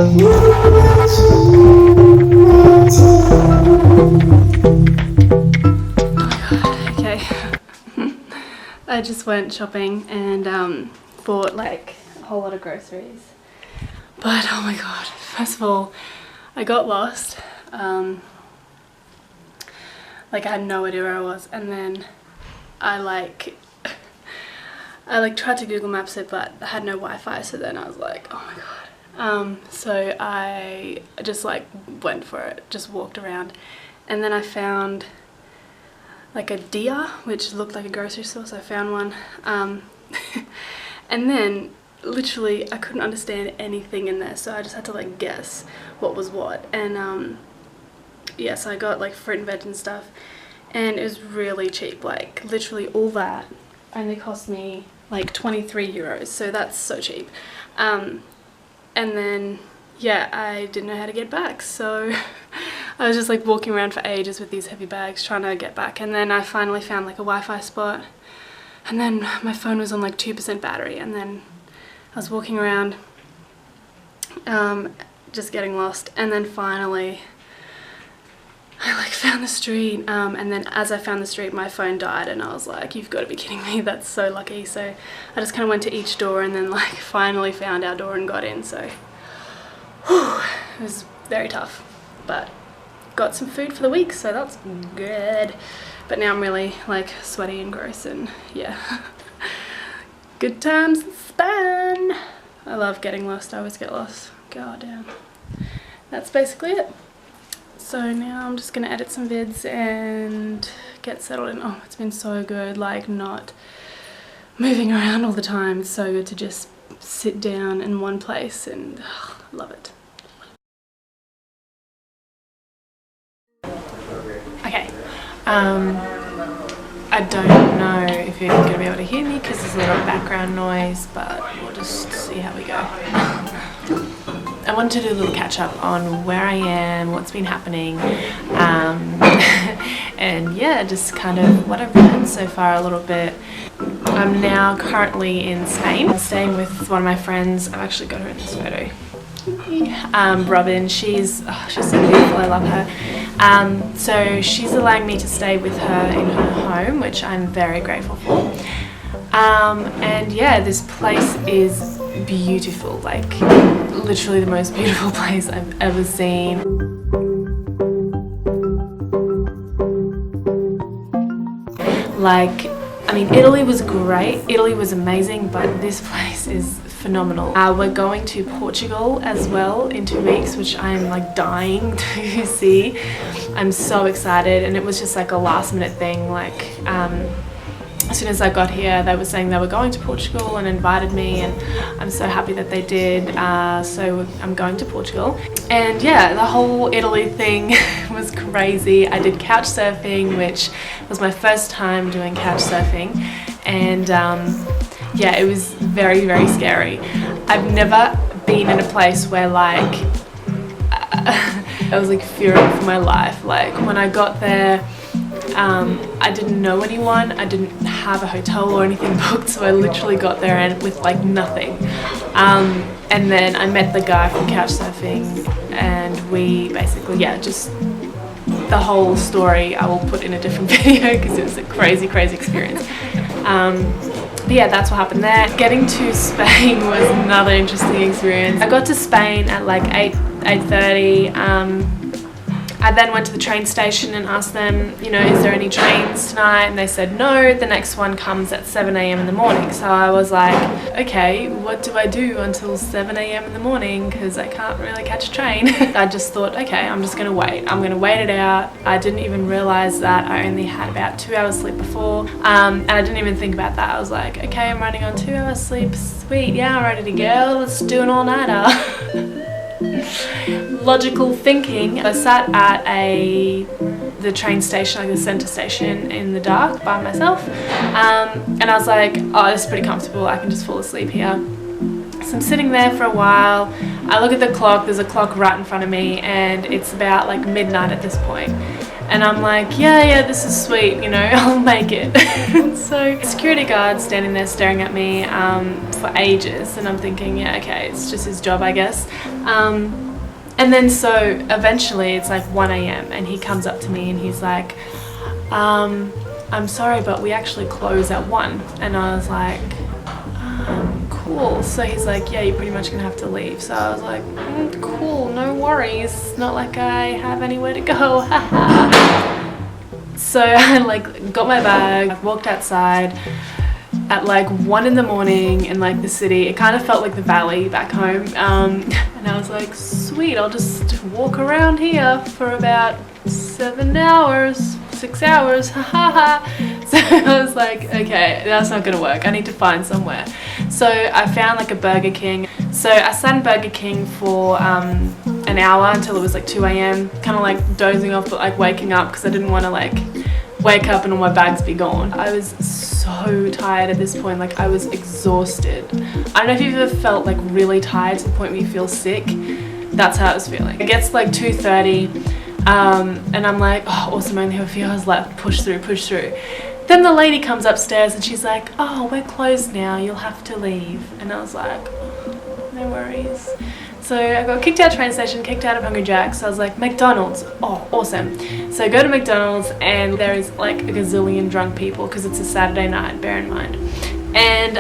Okay. I just went shopping and bought like a whole lot of groceries. But oh my god, first of all, I got lost. Like I had no idea where I was, and then I tried to Google Maps it, but I had no Wi-Fi, so then I was like, oh my god. So I just like went for it, just walked around, and then I found like a Dia, which looked like a grocery store, so I found one. And then literally I couldn't understand anything in there, so I just had to like guess what was what. And yeah, so I got like fruit and veg and stuff, and it was really cheap. Like literally all that only cost me like 23 euros, so that's so cheap. And then yeah, I didn't know how to get back, so I was just like walking around for ages with these heavy bags trying to get back. And then I finally found like a Wi-Fi spot, and then my phone was on like 2% battery, and then I was walking around just getting lost, and then finally I like found the street, and then as I found the street my phone died, and I was like, you've got to be kidding me, that's so lucky. So I just kind of went to each door and then like finally found our door and got in. So whew, it was very tough, but got some food for the week, so that's good. But now I'm really like sweaty and gross, and yeah. Good times in Spain. I love getting lost, I always get lost. God damn. That's basically it. So now I'm just gonna edit some vids and get settled in. Oh, it's been so good, like not moving around all the time. It's so good to just sit down in one place, and love it. Okay, I don't know if you're going to be able to hear me because there's a lot of background noise, but we'll just see how we go. I wanted to do a little catch up on where I am, what's been happening, and yeah, just kind of what I've learned so far a little bit. I'm now currently in Spain. I'm staying with one of my friends. I've actually got her in this photo. Robin, she's so beautiful, I love her. So she's allowing me to stay with her in her home, which I'm very grateful for. And yeah, this place is beautiful, like literally the most beautiful place I've ever seen. Like, I mean, Italy was great, Italy was amazing, but this place is phenomenal. We're going to Portugal as well in 2 weeks, which I'm like dying to see. I'm so excited, and it was just like a last minute thing. Like as soon as I got here, they were saying they were going to Portugal and invited me, and I'm so happy that they did. So I'm going to Portugal, and yeah, the whole Italy thing was crazy. I did couch surfing, which was my first time doing couch surfing, and yeah, it was very, very scary. I've never been in a place where like I was like fearing for my life. Like when I got there, I didn't know anyone, I didn't have a hotel or anything booked, so I literally got there and with like nothing. And then I met the guy from couchsurfing, and we basically, yeah, just the whole story I will put in a different video because it was a crazy, crazy experience. But yeah, that's what happened there. Getting to Spain was another interesting experience. I got to Spain at like 8:30. I then went to the train station and asked them, you know, is there any trains tonight? And they said no, the next one comes at 7 a.m. in the morning. So I was like, okay, what do I do until 7 a.m. in the morning? Because I can't really catch a train. I just thought, okay, I'm just gonna wait. I'm gonna wait it out. I didn't even realize that I only had about 2 hours sleep before. And I didn't even think about that. I was like, okay, I'm running on 2 hours sleep. Sweet, yeah, I'm ready to go. Let's do an all-nighter. Logical thinking. I sat at the train station, like the centre station, in the dark by myself, and I was like, oh, this is pretty comfortable, I can just fall asleep here. So I'm sitting there for a while. I look at the clock, there's a clock right in front of me, and it's about like midnight at this point. And I'm like, yeah, this is sweet, you know, I'll make it. So security guard standing there staring at me for ages, and I'm thinking, yeah, okay, it's just his job, I guess. And then so eventually it's like 1 a.m. and he comes up to me and he's like, I'm sorry, but we actually close at 1. And I was like, cool. So he's like, yeah, you're pretty much gonna have to leave. So I was like, cool, no worries. It's not like I have anywhere to go. So I like got my bag, walked outside at like 1 in the morning in like the city. It kind of felt like the valley back home. And I was like, sweet, I'll just walk around here for about 7 hours, 6 hours, So I was like, okay, that's not gonna work. I need to find somewhere. So I found like a Burger King. So I sat in Burger King for an hour until it was like 2 a.m. Kind of like dozing off, but like waking up because I didn't want to like wake up and all my bags be gone. I was so tired at this point, like I was exhausted. I don't know if you've ever felt like really tired to the point where you feel sick. That's how I was feeling. It gets like 2:30 and I'm like, oh awesome, I only have a few hours left, push through. Then the lady comes upstairs and she's like, oh, we're closed now, you'll have to leave. And I was like, oh, no worries. So I got kicked out of the train station, kicked out of Hungry Jack's. So I was like, McDonald's, oh, awesome. So I go to McDonald's and there is like a gazillion drunk people because it's a Saturday night, bear in mind. And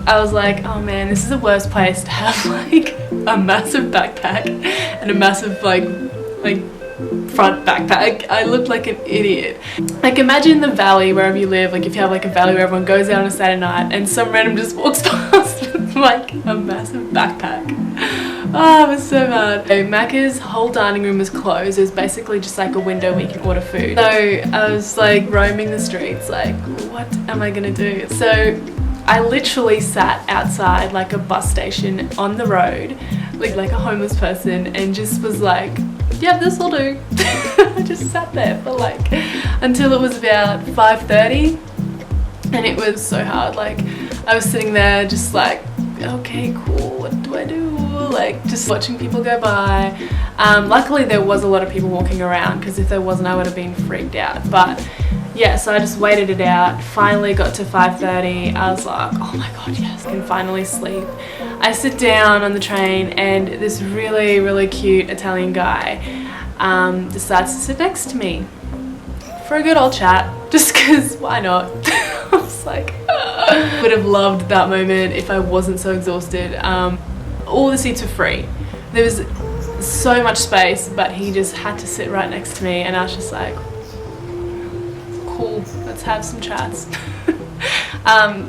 I was like, oh man, this is the worst place to have like a massive backpack and a massive like front backpack. I looked like an idiot. Like imagine the valley wherever you live, like if you have like a valley where everyone goes out on a Saturday night and some random just walks past with like a massive backpack. Oh, it was so bad. So Macca's whole dining room was closed. It was basically just like a window where you can order food. So I was like roaming the streets like, what am I gonna do? So I literally sat outside like a bus station on the road, like a homeless person, and just was like, yeah, this will do. I just sat there for like until it was about 5:30, and it was so hard. Like I was sitting there just like, okay, cool, what do I do? Like just watching people go by. Luckily there was a lot of people walking around, because if there wasn't I would have been freaked out. But yeah, so I just waited it out, finally got to 5:30. I was like, oh my god, yes, I can finally sleep. I sit down on the train and this really cute Italian guy decides to sit next to me for a good old chat, just because why not? I was like, would have loved that moment if I wasn't so exhausted. All the seats were free. There was so much space, but he just had to sit right next to me, and I was just like, cool, let's have some chats.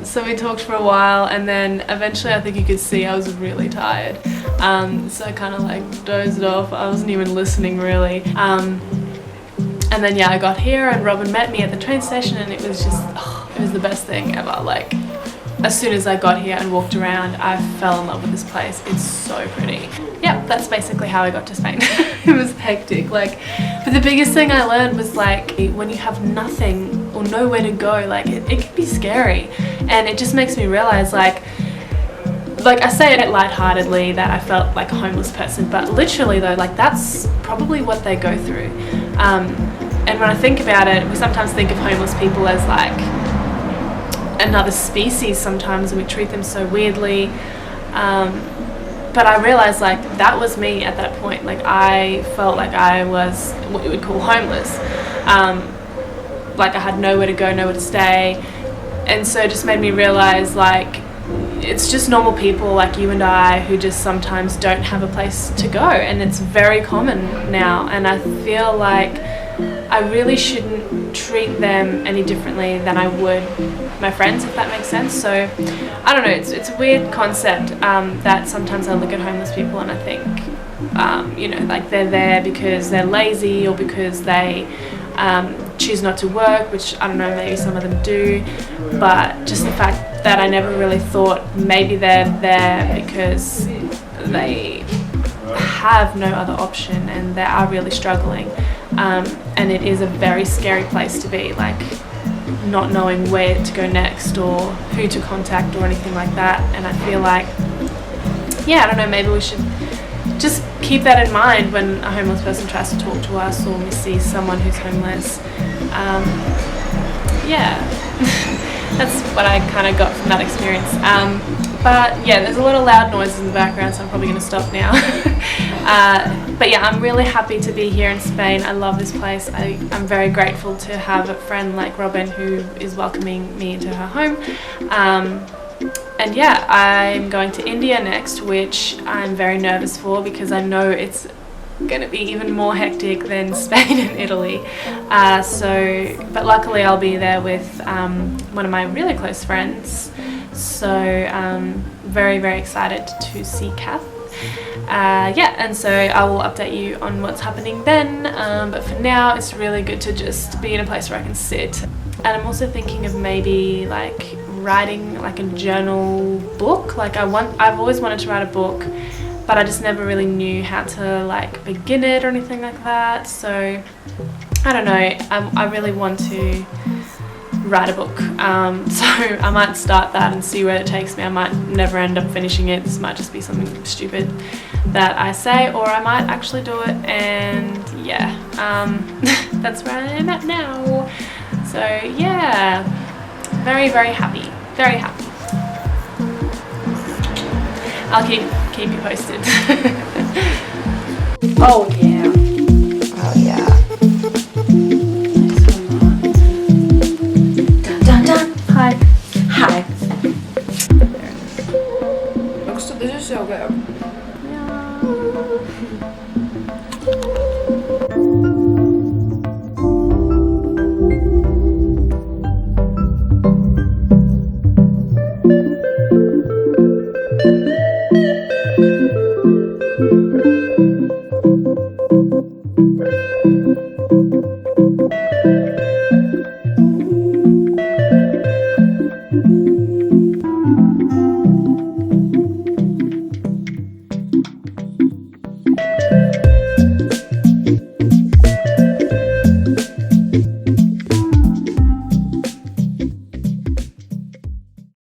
So we talked for a while, and then eventually I think you could see I was really tired. So I kind of like dozed off. I wasn't even listening really. And then yeah, I got here and Robin met me at the train station, and it was just, it was the best thing ever. Like as soon as I got here and walked around, I fell in love with this place. It's so pretty. Yeah, that's basically how I got to Spain. It was hectic, like, but the biggest thing I learned was like when you have nothing or nowhere to go, like it can be scary. And it just makes me realize like I say it lightheartedly that I felt like a homeless person, but literally though, like that's probably what they go through. And when I think about it, we sometimes think of homeless people as like another species sometimes, and we treat them so weirdly. But I realized like that was me at that point. Like I felt like I was what you would call homeless. Like I had nowhere to go, nowhere to stay. And so it just made me realize like it's just normal people like you and I who just sometimes don't have a place to go, and it's very common now. And I feel like I really shouldn't treat them any differently than I would my friends, if that makes sense. So I don't know, it's a weird concept that sometimes I look at homeless people and I think you know, like they're there because they're lazy or because they choose not to work, which I don't know, maybe some of them do, but just the fact that I never really thought maybe they're there because they have no other option and they are really struggling. And it is a very scary place to be, like not knowing where to go next or who to contact or anything like that. And I feel like, yeah, I don't know, maybe we should just keep that in mind when a homeless person tries to talk to us or we see someone who's homeless. Yeah, that's what I kind of got from that experience. But yeah, there's a lot of loud noises in the background, so I'm probably going to stop now. But yeah, I'm really happy to be here in Spain. I love this place. I'm very grateful to have a friend like Robin who is welcoming me into her home. And yeah, I'm going to India next, which I'm very nervous for because I know it's going to be even more hectic than Spain and Italy. But luckily I'll be there with one of my really close friends. So very, very excited to see Kath. Yeah, and so I will update you on what's happening then. But for now, it's really good to just be in a place where I can sit. And I'm also thinking of maybe like writing like a journal book. Like I've always wanted to write a book, but I just never really knew how to like begin it or anything like that. So I don't know. I really want to write a book. So I might start that and see where it takes me. I might never end up finishing it. This might just be something stupid that I say, or I might actually do it. And yeah, that's where I am at now. So yeah, very, very happy. Very happy. I'll keep you posted. Oh yeah. Oh yeah. Dun dun. Hi. Hi. 혹시 늦으시려고요?